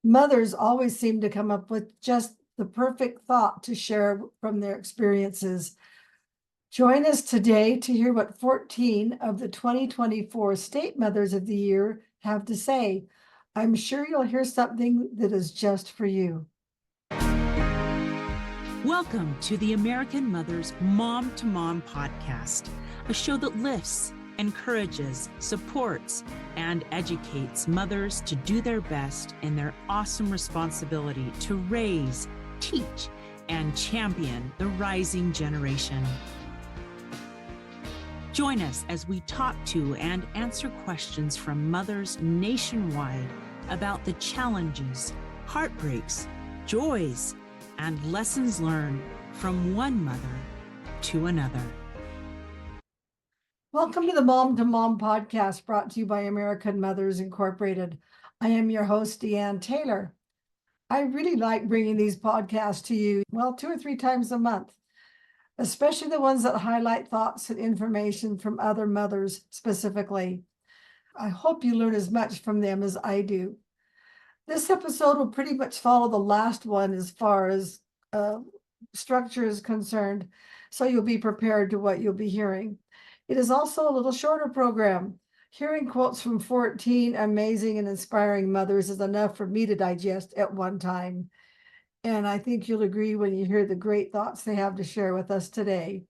Mothers always seem to come up with just the perfect thought to share from their experiences. Join us today to hear what 14 of the 2024 State Mothers of the Year have to say. I'm sure you'll hear something that is just for you. Welcome to the American Mothers Mom to Mom podcast, a show that lifts, encourages, supports, and educates mothers to do their best in their awesome responsibility to raise, teach, and champion the rising generation. Join us as we talk to and answer questions from mothers nationwide about the challenges, heartbreaks, joys, and lessons learned from one mother to another. Welcome to the Mom to Mom podcast brought to you by American Mothers Incorporated. I am your host, Deanne Taylor. I really like bringing these podcasts to you, 2 or 3 times a month, especially the ones that highlight thoughts and information from other mothers specifically. I hope you learn as much from them as I do. This episode will pretty much follow the last one as far as structure is concerned, so you'll be prepared to what you'll be hearing. It is also a little shorter program. Hearing quotes from 14 amazing and inspiring mothers is enough for me to digest at one time. And I think you'll agree when you hear the great thoughts they have to share with us today.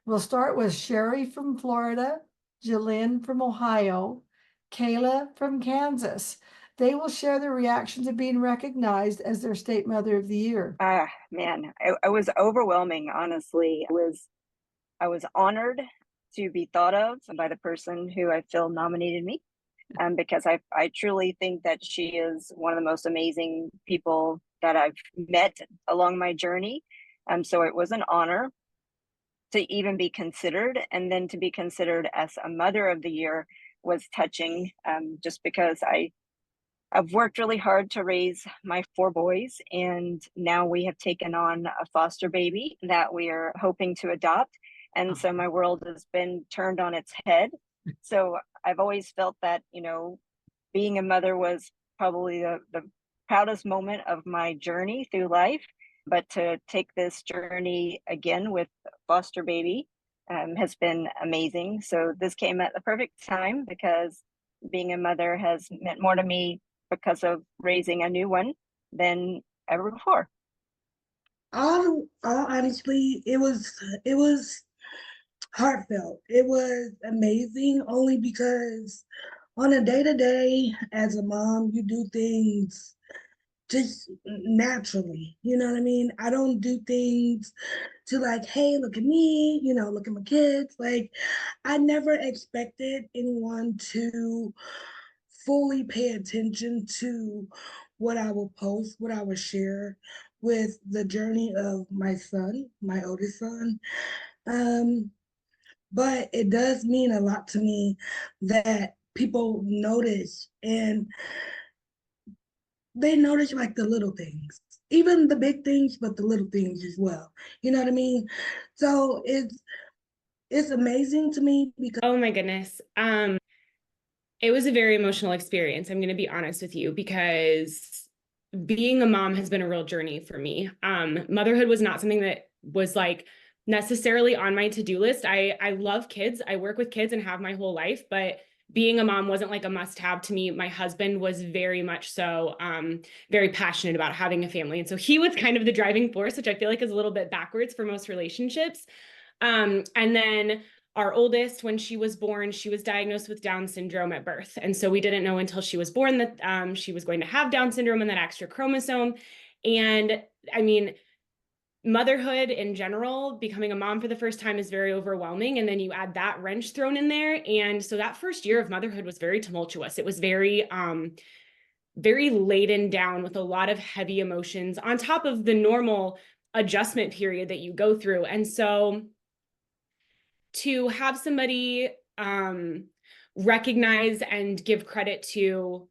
We'll start with Sherry from Florida, Jillian from Ohio, Kayla from Kansas. They will share their reaction to being recognized as their State Mother of the Year. Man, it was overwhelming, honestly. I was honored to be thought of by the person who I feel nominated me, because I truly think that she is one of the most amazing people that I've met along my journey. So it was an honor to even be considered, and then to be considered as a Mother of the Year was touching, just because I've worked really hard to raise my 4 boys, and now we have taken on a foster baby that we are hoping to adopt. And so my world has been turned on its head. So I've always felt that, being a mother was probably the proudest moment of my journey through life. But to take this journey again with foster baby has been amazing. So this came at the perfect time, because being a mother has meant more to me because of raising a new one than ever before. Honestly, it was heartfelt. It was amazing, only because on a day-to-day as a mom, you do things just naturally. You know what I mean? I don't do things to like, hey, look at me, look at my kids. Like, I never expected anyone to fully pay attention to what I will post, what I will share with the journey of my son, my oldest son. But it does mean a lot to me that people notice, and they notice like the little things, even the big things, but the little things as well. You know what I mean? So it's amazing to me because oh my goodness. It was a very emotional experience. I'm going to be honest with you, because being a mom has been a real journey for me. Motherhood was not something that was like necessarily on my to-do list. I love kids. I work with kids and have my whole life, but being a mom wasn't like a must-have to me. My husband was very much so very passionate about having a family. And so he was kind of the driving force, which I feel like is a little bit backwards for most relationships. And then our oldest, when she was born, she was diagnosed with Down syndrome at birth. And so we didn't know until she was born that she was going to have Down syndrome and that extra chromosome. And I mean, motherhood in general, becoming a mom for the first time is very overwhelming. And then you add that wrench thrown in there. And so that first year of motherhood was very tumultuous. It was very laden down with a lot of heavy emotions on top of the normal adjustment period that you go through. And so to have somebody recognize and give credit to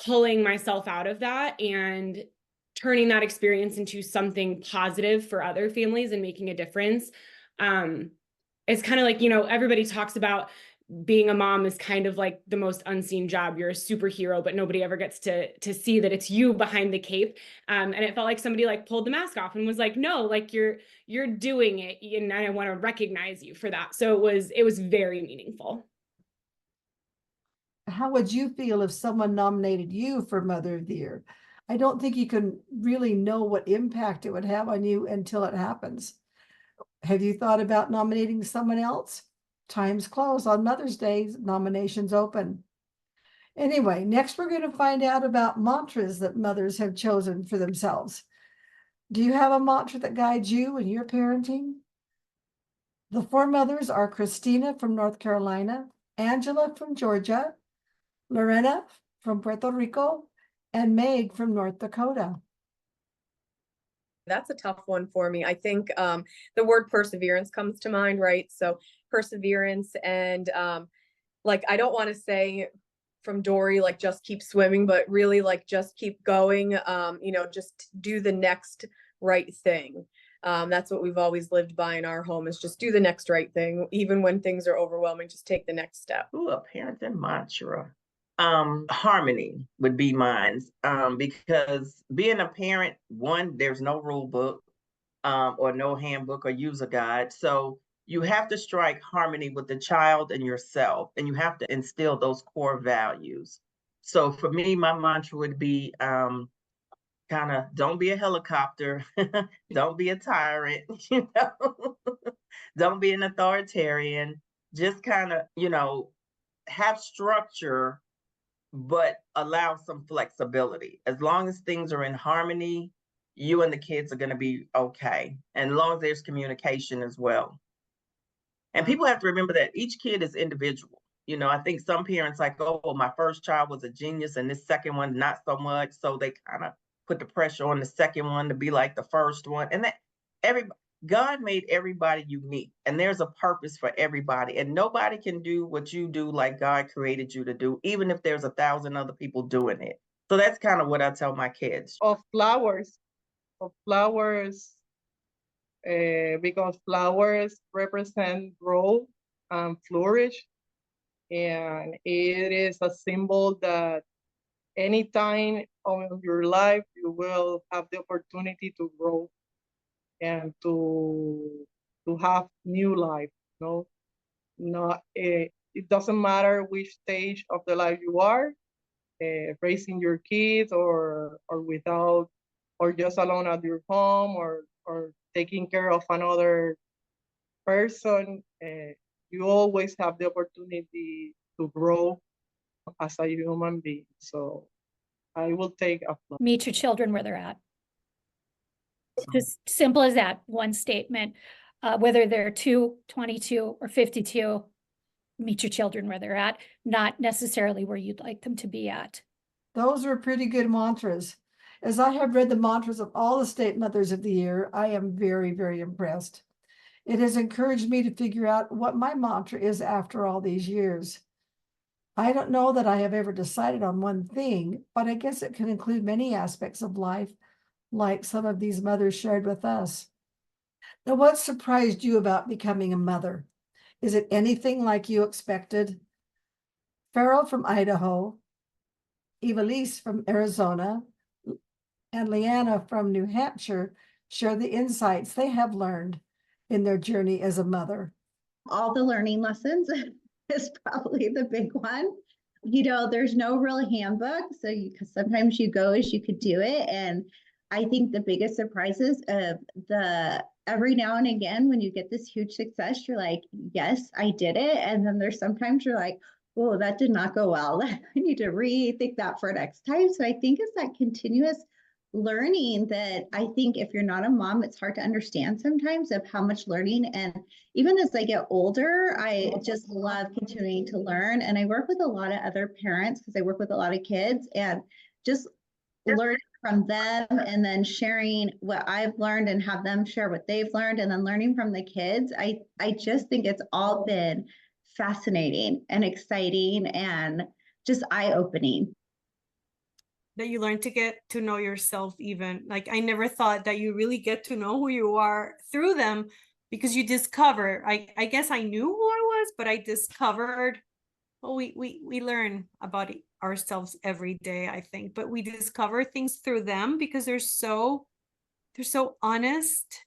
pulling myself out of that and turning that experience into something positive for other families and making a difference. It's kind of like, everybody talks about being a mom is kind of like the most unseen job. You're a superhero, but nobody ever gets to see that it's you behind the cape. And it felt like somebody like pulled the mask off and was like, no, like you're doing it, and I want to recognize you for that. So it was very meaningful. How would you feel if someone nominated you for Mother of the Year? I don't think you can really know what impact it would have on you until it happens. Have you thought about nominating someone else? Time's close on Mother's Day, nominations open. Anyway, next we're going to find out about mantras that mothers have chosen for themselves. Do you have a mantra that guides you in your parenting? The four mothers are Christina from North Carolina, Angela from Georgia, Lorena from Puerto Rico, and Meg from North Dakota. That's a tough one for me. I think the word perseverance comes to mind, right? So perseverance and like, I don't want to say from Dory, like just keep swimming, but really like just keep going, you know, just do the next right thing. That's what we've always lived by in our home, is just do the next right thing. Even when things are overwhelming, just take the next step. Ooh, a parenting mantra. Harmony would be mine. Because being a parent, one, there's no rule book, or no handbook or user guide. So you have to strike harmony with the child and yourself, and you have to instill those core values. So for me, my mantra would be kind of don't be a helicopter, don't be a tyrant, you know, don't be an authoritarian, just kind of, you know, have structure, but allow some flexibility. As long as things are in harmony, you and the kids are going to be okay. And as long as there's communication as well. And people have to remember that each kid is individual. You know, I think some parents like, oh, well, my first child was a genius and this second one, not so much. So they kind of put the pressure on the second one to be like the first one. And that God made everybody unique, and there's a purpose for everybody, and nobody can do what you do like God created you to do, even if there's 1,000 other people doing it. So that's kind of what I tell my kids. Of flowers, because flowers represent growth and flourish, and it is a symbol that any time of your life you will have the opportunity to grow and to have new life. It doesn't matter which stage of the life you are, raising your kids or without, or just alone at your home, or taking care of another person. You always have the opportunity to grow as a human being. So I will take a flower. Meet your children where they're at. Just simple as that, one statement. Whether they're 2, 22, or 52, meet your children where they're at, not necessarily where you'd like them to be at. Those were pretty good mantras. As I have read the mantras of all the state mothers of the year, I am very, very impressed. It has encouraged me to figure out what my mantra is after all these years. I don't know that I have ever decided on one thing, but I guess it can include many aspects of life, like some of these mothers shared with us. Now, what surprised you about becoming a mother? Is it anything like you expected? Farrell from Idaho, Evelise from Arizona, and Leanna from New Hampshire share the insights they have learned in their journey as a mother. All the learning lessons is probably the big one. You know, there's no real handbook, so sometimes you go as you could do it. And I think the biggest surprises of every now and again, when you get this huge success, you're like, yes, I did it. And then there's sometimes you're like, oh, that did not go well. I need to rethink that for next time. So I think it's that continuous learning that I think if you're not a mom, it's hard to understand sometimes of how much learning. And even as I get older, I just love continuing to learn. And I work with a lot of other parents because I work with a lot of kids, and just learning from them and then sharing what I've learned and have them share what they've learned, and then learning from the kids. I just think it's all been fascinating and exciting and just eye-opening. That you learn to get to know yourself even. Like, I never thought that you really get to know who you are through them, because you discover, I guess I knew who I us, but I discovered, well, we learn about ourselves every day, I think, but we discover things through them because they're so honest.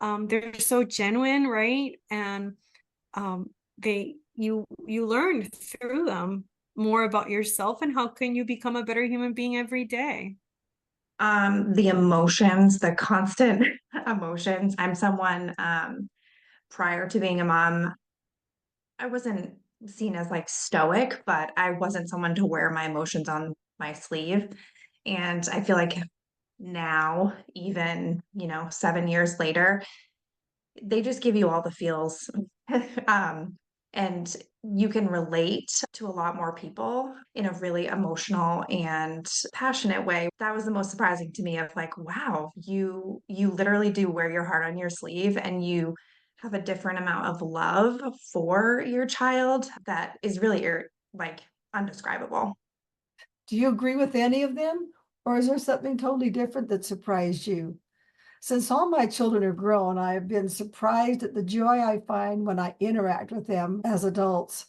They're so genuine, right? And you learn through them more about yourself and how can you become a better human being every day. The emotions, the constant emotions. I'm someone, prior to being a mom, I wasn't seen as like stoic, but I wasn't someone to wear my emotions on my sleeve. And I feel like now, even, 7 years later, they just give you all the feels. And you can relate to a lot more people in a really emotional and passionate way. That was the most surprising to me, of like, wow, you literally do wear your heart on your sleeve, and you have a different amount of love for your child that is really like undescribable. Do you agree with any of them? Or is there something totally different that surprised you? Since all my children are grown, I have been surprised at the joy I find when I interact with them as adults.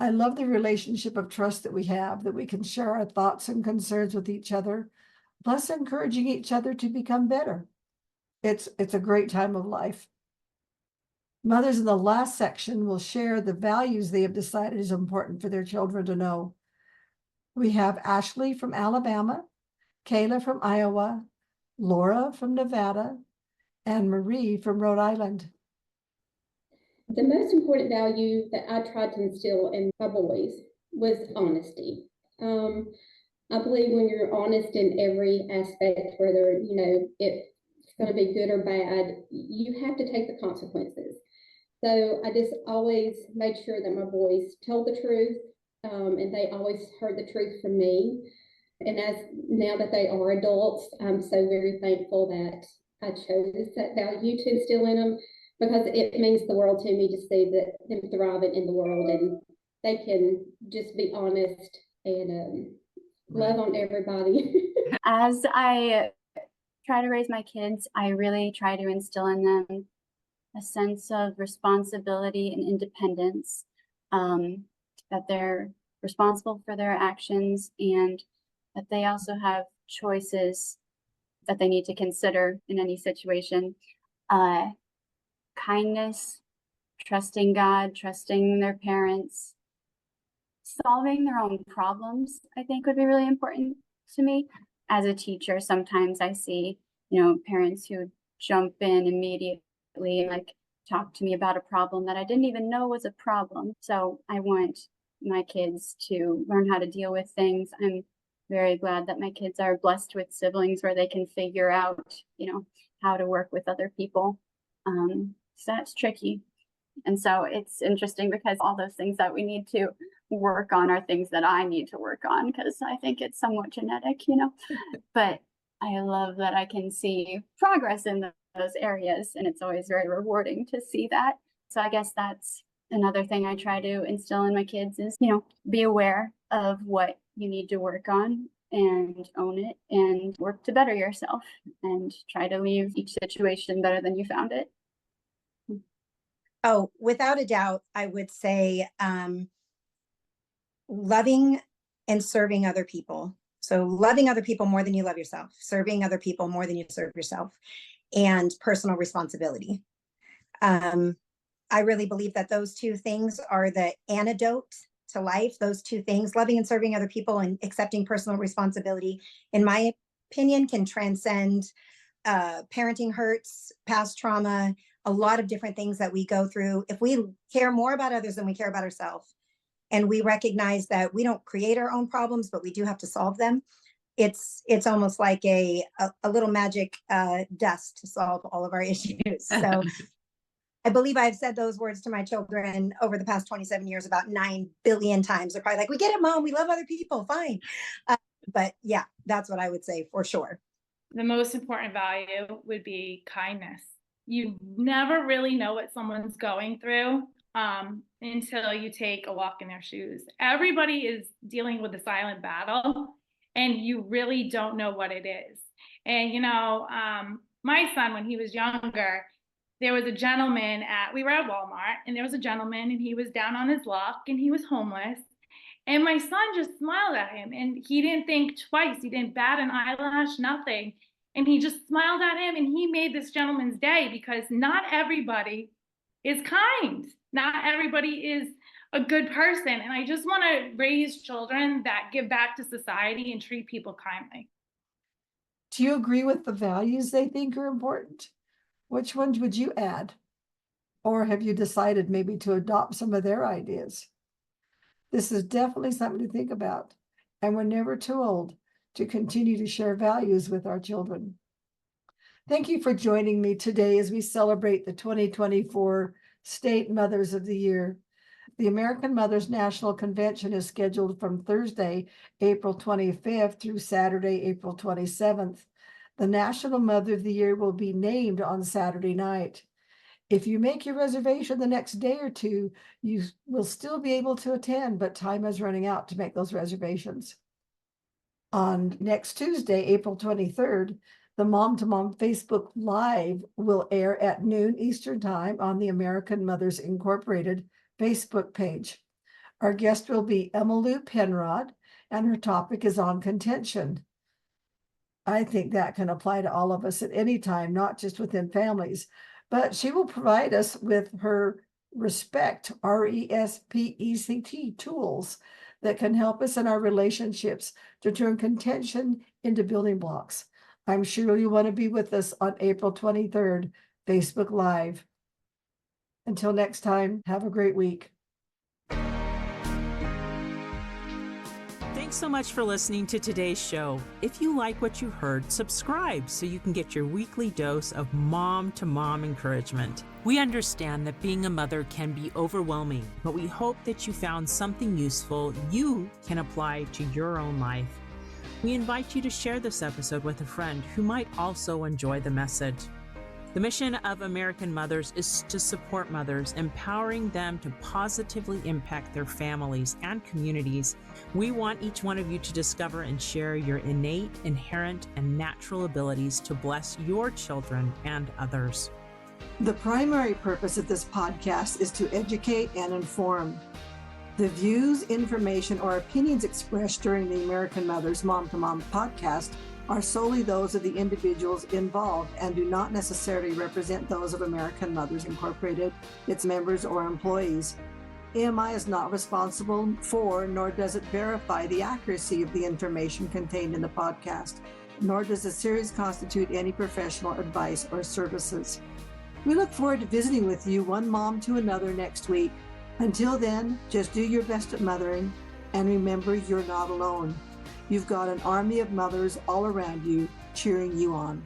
I love the relationship of trust that we have, that we can share our thoughts and concerns with each other, plus encouraging each other to become better. It's a great time of life. Mothers in the last section will share the values they have decided is important for their children to know. We have Ashley from Alabama, Kayla from Iowa, Laura from Nevada, and Marie from Rhode Island. The most important value that I tried to instill in my boys was honesty. I believe when you're honest in every aspect, whether, it's going to be good or bad, you have to take the consequences. So I just always made sure that my boys told the truth, and they always heard the truth from me. And as now that they are adults, I'm so very thankful that I chose that value to instill in them, because it means the world to me to see that them thriving in the world, and they can just be honest and love on everybody. As I try to raise my kids, I really try to instill in them a sense of responsibility and independence, that they're responsible for their actions, and that they also have choices that they need to consider in any situation. Kindness, trusting God, trusting their parents, solving their own problems, I think would be really important to me. As a teacher, sometimes I see, parents who jump in immediately and like talk to me about a problem that I didn't even know was a problem. So I want my kids to learn how to deal with things. I'm very glad that my kids are blessed with siblings where they can figure out, how to work with other people. So that's tricky. And so it's interesting because all those things that we need to work on are things that I need to work on, because I think it's somewhat genetic, but I love that I can see progress in those areas, and it's always very rewarding to see that. So I guess that's another thing I try to instill in my kids is, be aware of what you need to work on and own it and work to better yourself and try to leave each situation better than you found it. Oh, without a doubt, I would say loving and serving other people. So loving other people more than you love yourself, serving other people more than you serve yourself, and personal responsibility. I really believe that those two things are the antidote to life. Those two things, loving and serving other people and accepting personal responsibility, in my opinion, can transcend parenting hurts, past trauma, a lot of different things that we go through. If we care more about others than we care about ourselves, and we recognize that we don't create our own problems, but we do have to solve them, it's almost like a little magic dust to solve all of our issues. So I believe I've said those words to my children over the past 27 years about 9 billion times. They're probably like, we get it, Mom, we love other people, fine. But yeah, that's what I would say for sure. The most important value would be kindness. You never really know what someone's going through until you take a walk in their shoes. Everybody is dealing with a silent battle, and you really don't know what it is. And, my son, when he was younger, there was a gentleman we were at Walmart, and there was a gentleman, and he was down on his luck, and he was homeless. And my son just smiled at him, and he didn't think twice. He didn't bat an eyelash, nothing. And he just smiled at him, and he made this gentleman's day, because not everybody is kind. Not everybody is a good person. And I just want to raise children that give back to society and treat people kindly. Do you agree with the values they think are important? Which ones would you add? Or have you decided maybe to adopt some of their ideas? This is definitely something to think about, and we're never too old to continue to share values with our children. Thank you for joining me today as we celebrate the 2024 State Mothers of the Year. The American Mothers National Convention is scheduled from Thursday, April 25th through Saturday, April 27th. The National Mother of the Year will be named on Saturday night. If you make your reservation the next day or two, you will still be able to attend, but time is running out to make those reservations. On next Tuesday, April 23rd, the Mom to Mom Facebook Live will air at noon Eastern Time on the American Mothers Incorporated Facebook page. Our guest will be Emmylou Penrod, and her topic is on contention. I think that can apply to all of us at any time, not just within families. But she will provide us with her RESPECT, RESPECT tools that can help us in our relationships to turn contention into building blocks. I'm sure you want to be with us on April 23rd, Facebook Live. Until next time, have a great week. Thanks so much for listening to today's show. If you like what you heard, subscribe so you can get your weekly dose of mom-to-mom encouragement. We understand that being a mother can be overwhelming, but we hope that you found something useful you can apply to your own life. We invite you to share this episode with a friend who might also enjoy the message. The mission of American Mothers is to support mothers, empowering them to positively impact their families and communities. We want each one of you to discover and share your innate, inherent, and natural abilities to bless your children and others. The primary purpose of this podcast is to educate and inform. The views, information, or opinions expressed during the American Mothers Mom to Mom podcast are solely those of the individuals involved and do not necessarily represent those of American Mothers Incorporated, its members, or employees. AMI is not responsible for, nor does it verify the accuracy of the information contained in the podcast, nor does the series constitute any professional advice or services. We look forward to visiting with you, one mom to another, next week. Until then, just do your best at mothering, and remember, you're not alone. You've got an army of mothers all around you cheering you on.